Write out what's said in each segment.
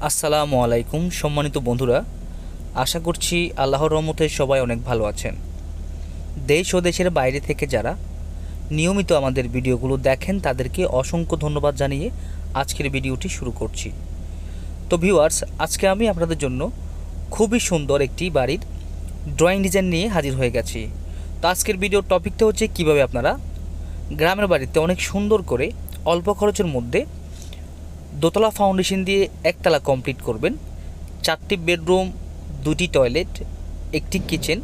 আসসালামু আলাইকুম সম্মানিত বন্ধুরা, আশা করছি আল্লাহর রহমতে সবাই অনেক ভালো আছেন। দেশ ও দেশের বাইরে থেকে যারা নিয়মিত আমাদের ভিডিওগুলো দেখেন তাদেরকে অসংখ্য ধন্যবাদ জানিয়ে আজকের ভিডিওটি শুরু করছি। তো ভিউয়ার্স, আজকে আমি আপনাদের জন্য খুবই সুন্দর একটি বাড়ির ড্রয়িং ডিজাইন নিয়ে হাজির হয়ে গেছি। তো আজকের ভিডিওর টপিকটা হচ্ছে কিভাবে আপনারা গ্রামের বাড়িতে অনেক সুন্দর করে অল্প খরচের মধ্যে দোতলা ফাউন্ডেশন দিয়ে একতলা কমপ্লিট করবেন। 4টি বেডরুম, 2টি টয়লেট, একটি কিচেন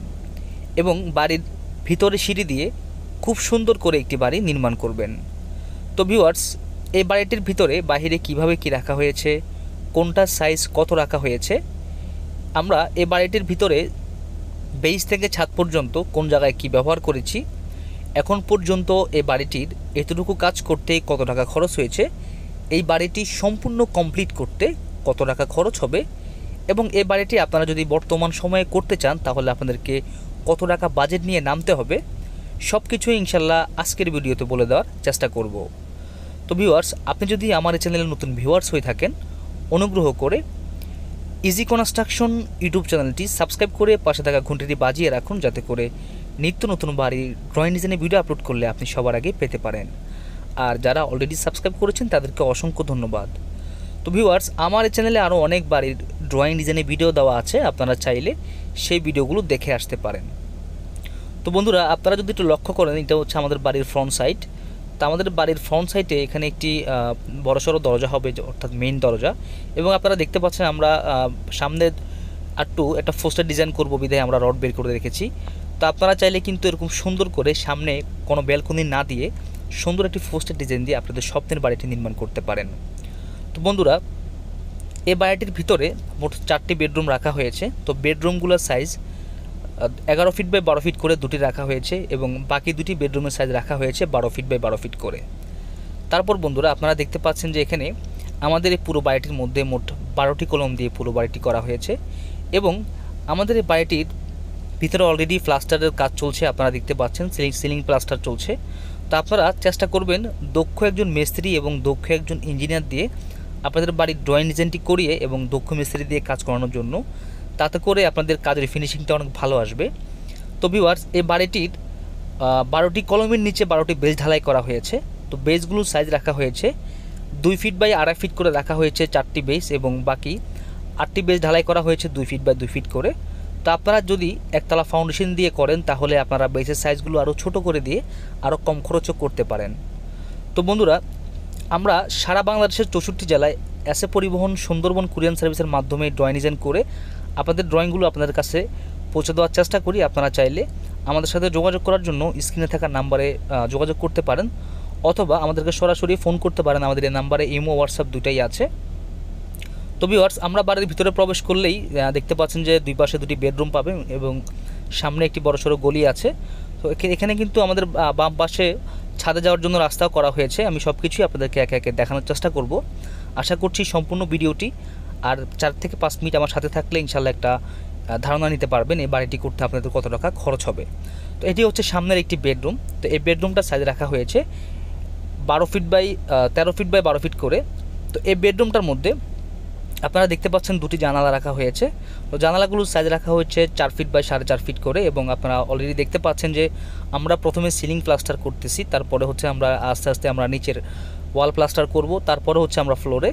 এবং বাড়ির ভিতরে সিঁড়ি দিয়ে খুব সুন্দর করে একটি বাড়ি নির্মাণ করবেন। তো ভিউয়ার্স, এই বাড়িটির ভিতরে বাহিরে কিভাবে কি রাখা হয়েছে, কোনটা সাইজ কত রাখা হয়েছে, আমরা এই বাড়িটির ভিতরে বেস থেকে ছাদ পর্যন্ত কোন জায়গায় কি ব্যবহার করেছি, এখন পর্যন্ত এই বাড়িটির এতটুকু কাজ করতে কত টাকা খরচ হয়েছে, এই বাড়িটি সম্পূর্ণ কমপ্লিট করতে কত টাকা খরচ হবে এবং এই বাড়িটি আপনারা যদি বর্তমান সময়ে করতে চান তাহলে আপনাদেরকে কত টাকা বাজেট নিয়ে নামতে হবে, সব কিছুই ইনশাল্লাহ আজকের ভিডিওতে বলে দেওয়ার চেষ্টা করব। তো ভিউয়ার্স, আপনি যদি আমার এই চ্যানেলে নতুন ভিউয়ার্স হয়ে থাকেন, অনুগ্রহ করে ইজি কনস্ট্রাকশন ইউটিউব চ্যানেলটি সাবস্ক্রাইব করে পাশে থাকা ঘন্টিটি বাজিয়ে রাখুন, যাতে করে নিত্য নতুন বাড়ির ড্রয়িং ডিজাইনের ভিডিও আপলোড করলে আপনি সবার আগে পেতে পারেন। আর যারা অলরেডি সাবস্ক্রাইব করেছেন তাদেরকে অসংখ্য ধন্যবাদ। তো ভিউয়ার্স, আমার এই চ্যানেলে আরও অনেক বাড়ির ড্রয়িং ডিজাইনের ভিডিও দেওয়া আছে, আপনারা চাইলে সেই ভিডিওগুলো দেখে আসতে পারেন। তো বন্ধুরা, আপনারা যদি একটু লক্ষ্য করেন, এটা হচ্ছে আমাদের বাড়ির ফ্রন্ট সাইড। তো আমাদের বাড়ির ফ্রন্ট সাইডে এখানে একটি বড়সড় দরজা হবে, অর্থাৎ মেইন দরজা। এবং আপনারা দেখতে পাচ্ছেন আমরা সামনে একটু একটা পোস্টার ডিজাইন করবো বিধায় আমরা রড বের করে রেখেছি। তো আপনারা চাইলে কিন্তু এরকম সুন্দর করে সামনে কোনো ব্যালকনি না দিয়ে সুন্দর একটি পোস্টার ডিজাইন দিয়ে আপনাদের স্বপ্নের বাড়িটি নির্মাণ করতে পারেন। তো বন্ধুরা, এই বাড়িটির ভিতরে মোট 4টি বেডরুম রাখা হয়েছে। তো বেডরুমগুলোর সাইজ 11 ফিট বাই 12 ফিট করে দুটি রাখা হয়েছে এবং বাকি দুটি বেডরুমের সাইজ রাখা হয়েছে 12 ফিট বাই 12 ফিট করে। তারপর বন্ধুরা, আপনারা দেখতে পাচ্ছেন যে এখানে আমাদের এই পুরো বাড়িটির মধ্যে মোট 12টি কলম দিয়ে পুরো বাড়িটি করা হয়েছে এবং আমাদের এই বাড়িটির ভিতরে অলরেডি প্লাস্টারের কাজ চলছে, আপনারা দেখতে পাচ্ছেন সিলিং প্লাস্টার চলছে। তো আপনারা চেষ্টা করবেন দক্ষ একজন মিস্ত্রি এবং দক্ষ একজন ইঞ্জিনিয়ার দিয়ে আপনাদের বাড়ির ড্রয়িং ডিজাইনটি করিয়ে এবং দক্ষ মিস্ত্রি দিয়ে কাজ করানোর জন্য, তাতে করে আপনাদের কাজের ফিনিশিংটা অনেক ভালো আসবে। তো ভিউয়ার্স, এই বাড়িটির 12টি কলমের নিচে 12টি বেজ ঢালাই করা হয়েছে। তো বেজগুলোর সাইজ রাখা হয়েছে 2 ফিট বাই 2.5 ফিট করে রাখা হয়েছে 4টি বেজ এবং বাকি 8টি বেজ ঢালাই করা হয়েছে 2 ফিট বাই 2 ফিট করে। তো আপনারা যদি একতলা ফাউন্ডেশন দিয়ে করেন তাহলে আপনারা বেসের সাইজগুলো আরও ছোট করে দিয়ে আরও কম খরচও করতে পারেন। তো বন্ধুরা, আমরা সারা বাংলাদেশের 64 জেলায় এসএ পরিবহন, সুন্দরবন কুরিয়ার সার্ভিসের মাধ্যমে ড্রয়িং ডিজাইন করে আপনাদের ড্রয়িংগুলো আপনাদের কাছে পৌঁছে দেওয়ার চেষ্টা করি। আপনারা চাইলে আমাদের সাথে যোগাযোগ করার জন্য স্ক্রিনে থাকা নাম্বারে যোগাযোগ করতে পারেন অথবা আমাদেরকে সরাসরি ফোন করতে পারেন। আমাদের এই নাম্বারে ইমো, হোয়াটসঅ্যাপ দুটাই আছে। তো ভিউয়ার্স, আমরা বাড়ির ভিতরে প্রবেশ করলেই দেখতে পাচ্ছেন যে দুই পাশে দুটি বেডরুম পাবেন এবং সামনে একটি বড়সড় গলি আছে। তো এখানে কিন্তু আমাদের বাম পাশে ছাদে যাওয়ার জন্য রাস্তাও করা হয়েছে। আমি সব কিছুই আপনাদেরকে একে একে দেখানোর চেষ্টা করব। আশা করছি সম্পূর্ণ ভিডিওটি আর 4 থেকে 5 মিনিট আমার সাথে থাকলে ইনশাল্লাহ একটা ধারণা নিতে পারবেন এই বাড়িটি করতে আপনাদের কত টাকা খরচ হবে। তো এটি হচ্ছে সামনের একটি বেডরুম। তো এই বেডরুমটা সাইজ রাখা হয়েছে 13 ফিট বাই 12 ফিট করে। তো এই বেডরুমটার মধ্যে আপনারা দেখতে পাচ্ছেন দুটি জানালা রাখা হয়েছে। তো জানালাগুলোর সাইজ রাখা হয়েছে 4 ফিট বাই 4.5 ফিট করে এবং আপনারা অলরেডি দেখতে পাচ্ছেন যে আমরা প্রথমে সিলিং প্লাস্টার করতেছি, তারপরে হচ্ছে আমরা আস্তে আস্তে আমরা নিচের ওয়াল প্লাস্টার করব, তারপরে হচ্ছে আমরা ফ্লোরে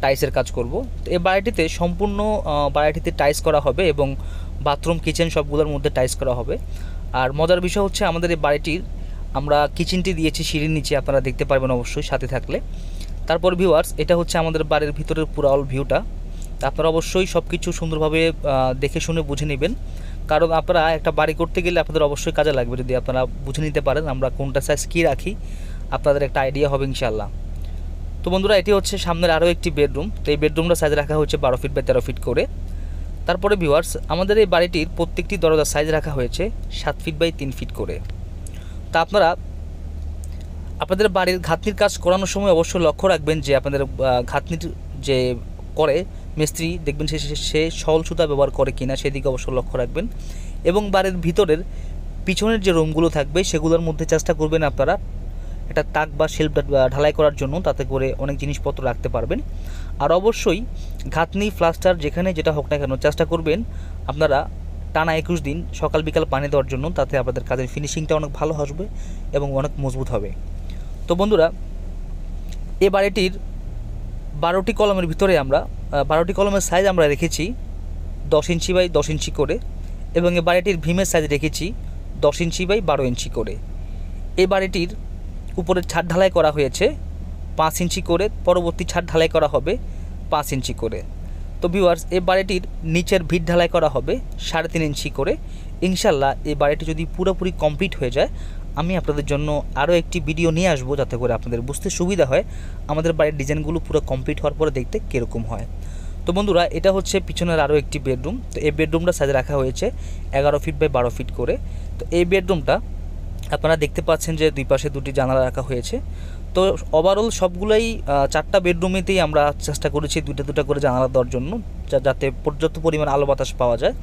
টাইলসের কাজ করব। তো এই বাড়িটিতে সম্পূর্ণ বাড়িটিতে টাইলস করা হবে এবং বাথরুম, কিচেন সবগুলোর মধ্যে টাইলস করা হবে। আর মজার বিষয় হচ্ছে আমাদের এই বাড়িটির আমরা কিচেনটি দিয়েছি সিঁড়ির নিচে, আপনারা দেখতে পারবেন অবশ্যই সাথে থাকলে। তারপর ভিউয়ার্স, এটা হচ্ছে আমাদের বাড়ির ভিতরের পুরো অল ভিউটা। আপনারা অবশ্যই সব কিছু সুন্দরভাবে দেখে শুনে বুঝে নেবেন, কারণ আপনারা একটা বাড়ি করতে গেলে আপনাদের অবশ্যই কাজে লাগবে। যদি আপনারা বুঝে নিতে পারেন আমরা কোনটা সাইজ কী রাখি, আপনাদের একটা আইডিয়া হবে ইনশাল্লাহ। তো বন্ধুরা, এটি হচ্ছে সামনের আরও একটি বেডরুম। তো এই বেডরুমটা সাইজ রাখা হচ্ছে 12 ফিট বাই 13 ফিট করে। তারপরে ভিউয়ার্স, আমাদের এই বাড়িটির প্রত্যেকটি দরজার সাইজ রাখা হয়েছে 7 ফিট বাই 3 ফিট করে। তা আপনারা আপনাদের বাড়ির ঘাতনির কাজ করানোর সময় অবশ্যই লক্ষ্য রাখবেন যে আপনাদের ঘাতনির যে করে মিস্ত্রি, দেখবেন সে সল সুতা ব্যবহার করে কিনা সেদিকে অবশ্যই লক্ষ্য রাখবেন। এবং বাড়ির ভিতরের পিছনের যে রুমগুলো থাকবে সেগুলোর মধ্যে চেষ্টা করবেন আপনারা একটা তাক বা শেলফ ঢালাই করার জন্য, তাতে করে অনেক জিনিসপত্র রাখতে পারবেন। আর অবশ্যই ঘাতনি প্লাস্টার যেখানে যেটা হোক না কেন চেষ্টা করবেন আপনারা টানা 21 দিন সকাল বিকাল পানি দেওয়ার জন্য, তাতে আপনাদের কাজের ফিনিশিংটা অনেক ভালো আসবে এবং অনেক মজবুত হবে। তো বন্ধুরা, এ বাড়িটির 12টি কলমের ভিতরে আমরা 12টি কলমের সাইজ আমরা রেখেছি 10 ইঞ্চি বাই 10 ইঞ্চি করে, এবং এ বাড়িটির ভীমের সাইজ রেখেছি 10 ইঞ্চি বাই 12 ইঞ্চি করে। এই বাড়িটির উপরে ছাদ ঢালাই করা হয়েছে 5 ইঞ্চি করে, পরবর্তী ছাদ ঢালাই করা হবে 5 ইঞ্চি করে। তো ভিউয়ার্স, এই বাড়িটির নিচের ভিত ঢালাই করা হবে 3.5 ইঞ্চি করে। ইনশাল্লাহ এই বাড়িটি যদি পুরোপুরি কমপ্লিট হয়ে যায়, আমি আপনাদের জন্য আরও একটি ভিডিও নিয়ে আসবো, যাতে করে আপনাদের বুঝতে সুবিধা হয় আমাদের বাড়ির ডিজাইনগুলো পুরো কমপ্লিট হওয়ার পরে দেখতে কীরকম হয়। তো বন্ধুরা, এটা হচ্ছে পিছনের আরও একটি বেডরুম। তো এই বেডরুমটা সাইজ রাখা হয়েছে 11 ফিট বাই 12 ফিট করে। তো এই বেডরুমটা আপনারা দেখতে পাচ্ছেন যে দুই পাশে দুটি জানালা রাখা হয়েছে। তো ওভারঅল সবগুলাই 4টা বেডরুমেতেই আমরা চেষ্টা করেছি দুটা দুটা করে জানালা দেওয়ার জন্য, যাতে পর্যাপ্ত পরিমাণ আলো বাতাস পাওয়া যায়।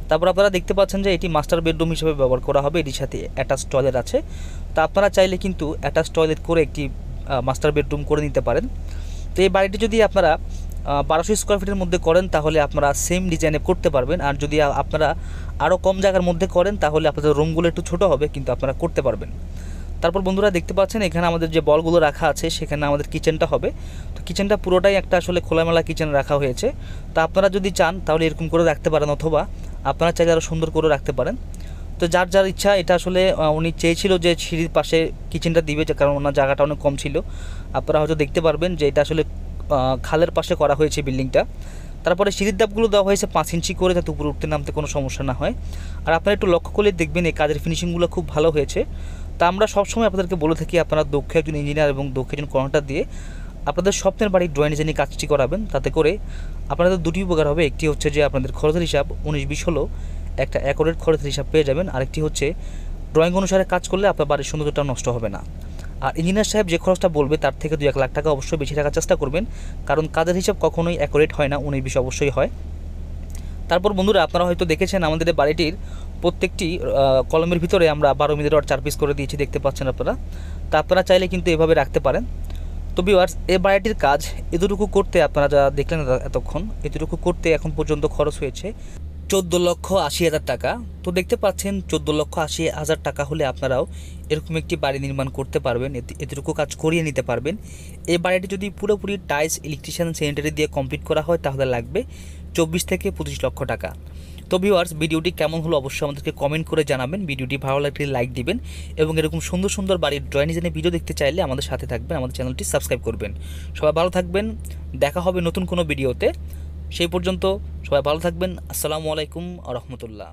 তারপর আপনারা দেখতে পাচ্ছেন যে এটি মাস্টার বেডরুম হিসেবে ব্যবহার করা হবে, এটির সাথে অ্যাটাচ টয়লেট আছে। তো আপনারা চাইলে কিন্তু অ্যাটাচ টয়লেট করে একটি মাস্টার বেডরুম করে নিতে পারেন। তো এই বাড়িটি যদি আপনারা 1200 স্কোয়ার ফিটের মধ্যে করেন তাহলে আপনারা সেম ডিজাইনে করতে পারবেন, আর যদি আপনারা আরও কম জায়গার মধ্যে করেন তাহলে আপনাদের রুমগুলো একটু ছোটো হবে, কিন্তু আপনারা করতে পারবেন। তারপর বন্ধুরা দেখতে পাচ্ছেন এখানে আমাদের যে বলগুলো রাখা আছে সেখানে আমাদের কিচেনটা হবে। তো কিচেনটা পুরোটাই একটা আসলে খোলামেলা কিচেন রাখা হয়েছে। তো আপনারা যদি চান তাহলে এরকম করে রাখতে পারেন, অথবা আপনারা চাইলে আরও সুন্দর করে রাখতে পারেন। তো যার যার ইচ্ছা। এটা আসলে উনি চেয়েছিল যে সিঁড়ির পাশে কিচেনটা দিবে, যে কারণ ওনার জায়গাটা অনেক কম ছিল। আপনারা হয়তো দেখতে পারবেন যে এটা আসলে খালের পাশে করা হয়েছে বিল্ডিংটা। তারপরে সিঁড়ির ধাপগুলো দেওয়া হয়েছে 5 ইঞ্চি করে, যাতে উপরে উঠতে নামতে কোনো সমস্যা না হয়। আর আপনারা একটু লক্ষ্য করলে দেখবেন এই কাজের ফিনিশিংগুলো খুব ভালো হয়েছে। তা আমরা সবসময় আপনাদেরকে বলে থাকি আপনারা দক্ষ একজন ইঞ্জিনিয়ার এবং দক্ষ একজন কন্ট্রাক্টর দিয়ে আপনাদের স্বপ্নের বাড়ির ড্রয়িং ডিজাইনিং কাজটি করাবেন। তাতে করে আপনাদের দুটি উপকার হবে। একটি হচ্ছে যে আপনাদের খরচের হিসাব 19-20 হলেও একটা অ্যাকুরেট খরচের হিসাব পেয়ে যাবেন, আরেকটি হচ্ছে ড্রয়িং অনুসারে কাজ করলে আপনার বাড়ির সৌন্দর্যটা নষ্ট হবে না। আর ইঞ্জিনিয়ার সাহেব যে খরচটা বলবে তার থেকে 2-1 লাখ টাকা অবশ্যই বেশি রাখার চেষ্টা করবেন, কারণ কাজের হিসাব কখনোই অ্যাকুরেট হয় না, 19-20 অবশ্যই হয়। তারপর বন্ধুরা, আপনারা হয়তো দেখেছেন আমাদের বাড়িটির প্রত্যেকটি কলমের ভিতরে আমরা 12 মিলি রড 4 পিস করে দিয়েছি, দেখতে পাচ্ছেন আপনারা। তা আপনারা চাইলে কিন্তু এভাবে রাখতে পারেন। তো ভিউয়ার্স, এই বাড়িটির কাজ এতটুকু করতে আপনারা যা দেখলেন এতক্ষণ, এতটুকু করতে এখন পর্যন্ত খরচ হয়েছে 14,80,000 টাকা। তো দেখতে পাচ্ছেন 14,80,000 টাকা হলে আপনারাও এরকম একটি বাড়ি নির্মাণ করতে পারবেন, এতটুকু কাজ করিয়ে নিতে পারবেন। এই বাড়িটি যদি পুরোপুরি টাইলস, ইলেকট্রিশিয়ান, স্যানিটারি দিয়ে কমপ্লিট করা হয় তাহলে লাগবে 24 থেকে 25 লক্ষ টাকা। তো ভিউয়ার্স, ভিডিওটি কেমন হলো অবশ্যই আমাদেরকে কমেন্ট করে জানাবেন। ভিডিওটি ভালো লাগলে লাইক দিবেন, এবং এরকম সুন্দর সুন্দর বাড়ির ড্রয়িং ডিজাইনের ভিডিও দেখতে চাইলে আমাদের সাথে থাকবেন, আমাদের চ্যানেলটি সাবস্ক্রাইব করবেন। সবাই ভালো থাকবেন, দেখা হবে নতুন কোনো ভিডিওতে। সেই পর্যন্ত সবাই ভালো থাকবেন। আসসালামু আলাইকুম ওয়া রাহমাতুল্লাহ।